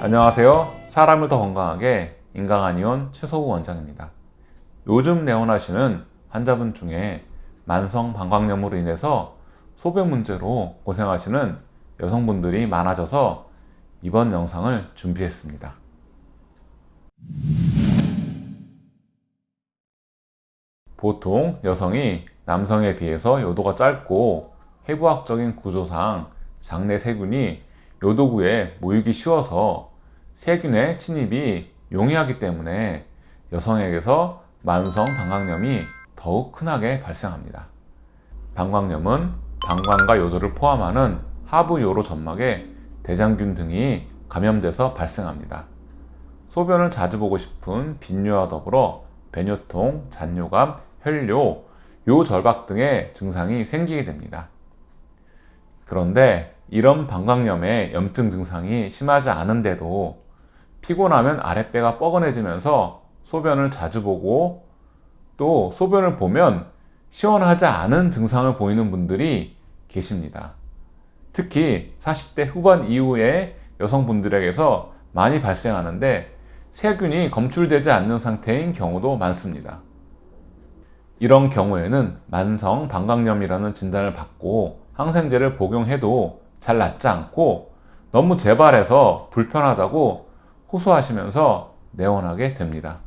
안녕하세요. 사람을 더 건강하게 인강한의원 최소우 원장입니다. 요즘 내원하시는 환자분 중에 만성 방광염으로 인해서 소변 문제로 고생하시는 여성분들이 많아져서 이번 영상을 준비했습니다. 보통 여성이 남성에 비해서 요도가 짧고 해부학적인 구조상 장내 세균이 요도구에 모이기 쉬워서 세균의 침입이 용이하기 때문에 여성에게서 만성 방광염이 더욱 흔하게 발생합니다. 방광염은 방광과 요도를 포함하는 하부 요로 점막에 대장균 등이 감염돼서 발생합니다. 소변을 자주 보고 싶은 빈뇨와 더불어 배뇨통, 잔뇨감, 혈뇨, 요절박 등의 증상이 생기게 됩니다. 그런데 이런 방광염의 염증 증상이 심하지 않은데도 피곤하면 아랫배가 뻐근해지면서 소변을 자주 보고 또 소변을 보면 시원하지 않은 증상을 보이는 분들이 계십니다. 특히 40대 후반 이후의 여성분들에게서 많이 발생하는데 세균이 검출되지 않는 상태인 경우도 많습니다. 이런 경우에는 만성 방광염이라는 진단을 받고 항생제를 복용해도 잘 낫지 않고 너무 재발해서 불편하다고 호소하시면서 내원하게 됩니다.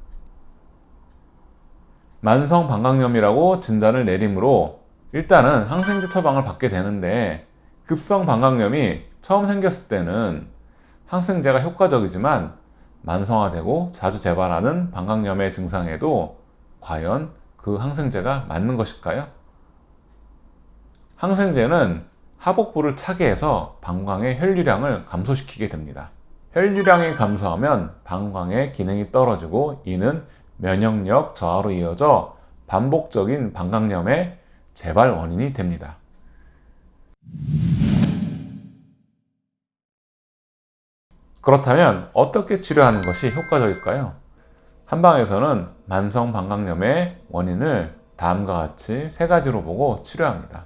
만성 방광염이라고 진단을 내림으로 일단은 항생제 처방을 받게 되는데 급성 방광염이 처음 생겼을 때는 항생제가 효과적이지만 만성화되고 자주 재발하는 방광염의 증상에도 과연 그 항생제가 맞는 것일까요? 항생제는 하복부를 차게 해서 방광의 혈류량을 감소시키게 됩니다. 혈류량이 감소하면 방광의 기능이 떨어지고 이는 면역력 저하로 이어져 반복적인 방광염의 재발 원인이 됩니다. 그렇다면 어떻게 치료하는 것이 효과적일까요? 한방에서는 만성 방광염의 원인을 다음과 같이 세 가지로 보고 치료합니다.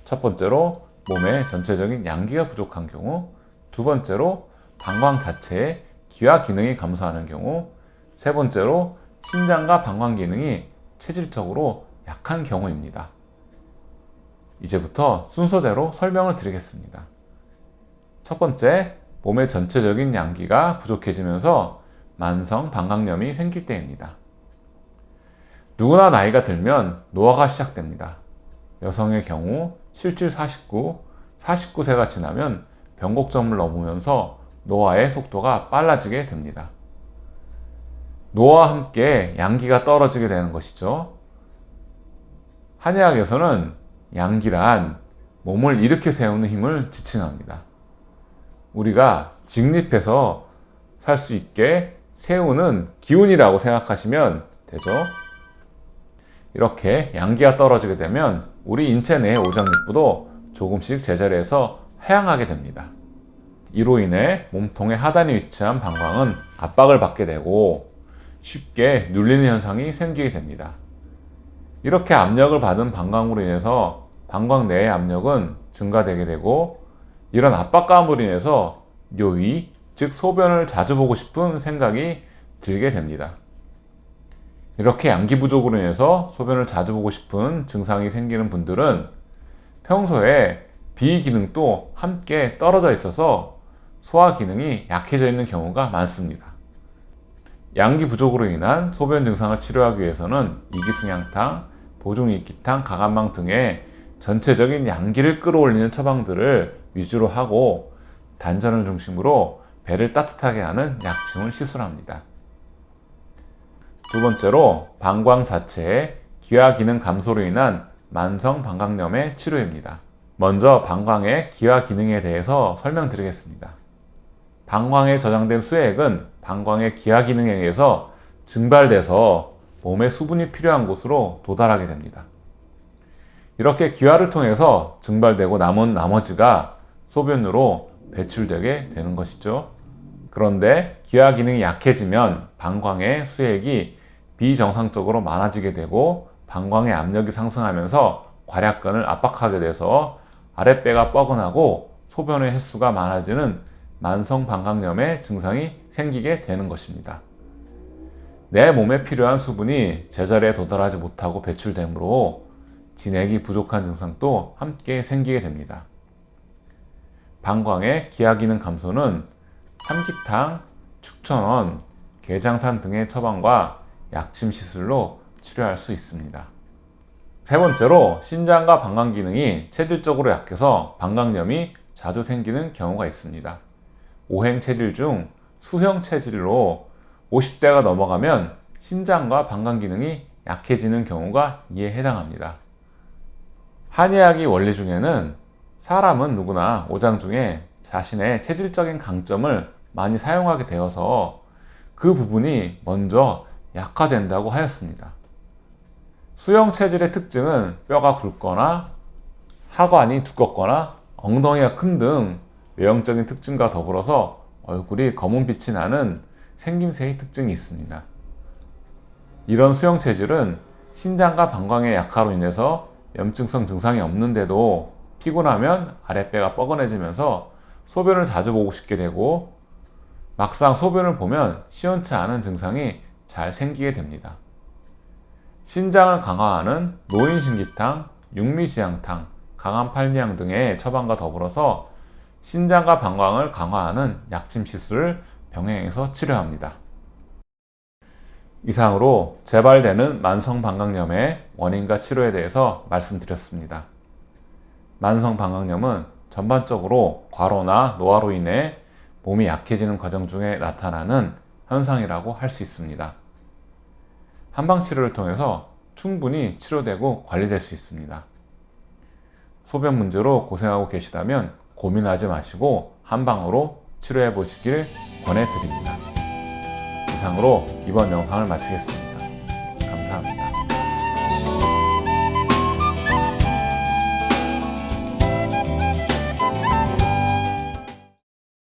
첫 번째로 몸의 전체적인 양기가 부족한 경우, 두 번째로 방광 자체의 기화 기능이 감소하는 경우, 세 번째로 신장과 방광 기능이 체질적으로 약한 경우입니다. 이제부터 순서대로 설명을 드리겠습니다. 첫 번째, 몸의 전체적인 양기가 부족해지면서 만성 방광염이 생길 때입니다. 누구나 나이가 들면 노화가 시작됩니다. 여성의 경우 실질 49세가 지나면 변곡점을 넘으면서 노화의 속도가 빨라지게 됩니다. 노화와 함께 양기가 떨어지게 되는 것이죠. 한의학에서는 양기란 몸을 일으켜 세우는 힘을 지칭합니다. 우리가 직립해서 살 수 있게 세우는 기운이라고 생각하시면 되죠. 이렇게 양기가 떨어지게 되면 우리 인체 내의 오장육부도 조금씩 제자리에서 하향하게 됩니다. 이로 인해 몸통의 하단에 위치한 방광은 압박을 받게 되고 쉽게 눌리는 현상이 생기게 됩니다. 이렇게 압력을 받은 방광으로 인해서 방광 내의 압력은 증가되게 되고 이런 압박감으로 인해서 요의, 즉 소변을 자주 보고 싶은 생각이 들게 됩니다. 이렇게 양기 부족으로 인해서 소변을 자주 보고 싶은 증상이 생기는 분들은 평소에 비기능도 함께 떨어져 있어서 소화 기능이 약해져 있는 경우가 많습니다. 양기 부족으로 인한 소변 증상을 치료하기 위해서는 이기숭양탕, 보중이기탕, 가감망 등의 전체적인 양기를 끌어올리는 처방들을 위주로 하고 단전을 중심으로 배를 따뜻하게 하는 약침을 시술합니다. 두 번째로 방광 자체의 기화 기능 감소로 인한 만성 방광염의 치료입니다. 먼저 방광의 기화 기능에 대해서 설명드리겠습니다. 방광에 저장된 수액은 방광의 기화 기능에 의해서 증발돼서 몸에 수분이 필요한 곳으로 도달하게 됩니다. 이렇게 기화를 통해서 증발되고 남은 나머지가 소변으로 배출되게 되는 것이죠. 그런데 기화 기능이 약해지면 방광의 수액이 비정상적으로 많아지게 되고 방광의 압력이 상승하면서 괄약근을 압박하게 돼서 아랫배가 뻐근하고 소변의 횟수가 많아지는 만성 방광염의 증상이 생기게 되는 것입니다. 내 몸에 필요한 수분이 제자리에 도달하지 못하고 배출되므로 진액이 부족한 증상도 함께 생기게 됩니다. 방광의 기하 기능 감소는 삼기탕, 축천원, 게장산 등의 처방과 약침 시술로 치료할 수 있습니다. 세 번째로 신장과 방광 기능이 체질적으로 약해서 방광염이 자주 생기는 경우가 있습니다. 오행 체질 중 수형 체질로 50대가 넘어가면 신장과 방광 기능이 약해지는 경우가 이에 해당합니다. 한의학의 원리 중에는 사람은 누구나 오장 중에 자신의 체질적인 강점을 많이 사용하게 되어서 그 부분이 먼저 약화된다고 하였습니다. 수형 체질의 특징은 뼈가 굵거나 하관이 두껍거나 엉덩이가 큰 등 외형적인 특징과 더불어서 얼굴이 검은빛이 나는 생김새의 특징이 있습니다. 이런 수형 체질은 신장과 방광의 약화로 인해서 염증성 증상이 없는데도 피곤하면 아랫배가 뻐근해지면서 소변을 자주 보고 싶게 되고 막상 소변을 보면 시원치 않은 증상이 잘 생기게 됩니다. 신장을 강화하는 노인신기탕, 육미지향탕, 강암팔미향 등의 처방과 더불어서 신장과 방광을 강화하는 약침 시술을 병행해서 치료합니다. 이상으로 재발되는 만성 방광염의 원인과 치료에 대해서 말씀드렸습니다. 만성 방광염은 전반적으로 과로나 노화로 인해 몸이 약해지는 과정 중에 나타나는 현상이라고 할 수 있습니다. 한방치료를 통해서 충분히 치료되고 관리될 수 있습니다. 소변 문제로 고생하고 계시다면 고민하지 마시고 한방으로 치료해 보시길 권해드립니다. 이상으로 이번 영상을 마치겠습니다. 감사합니다.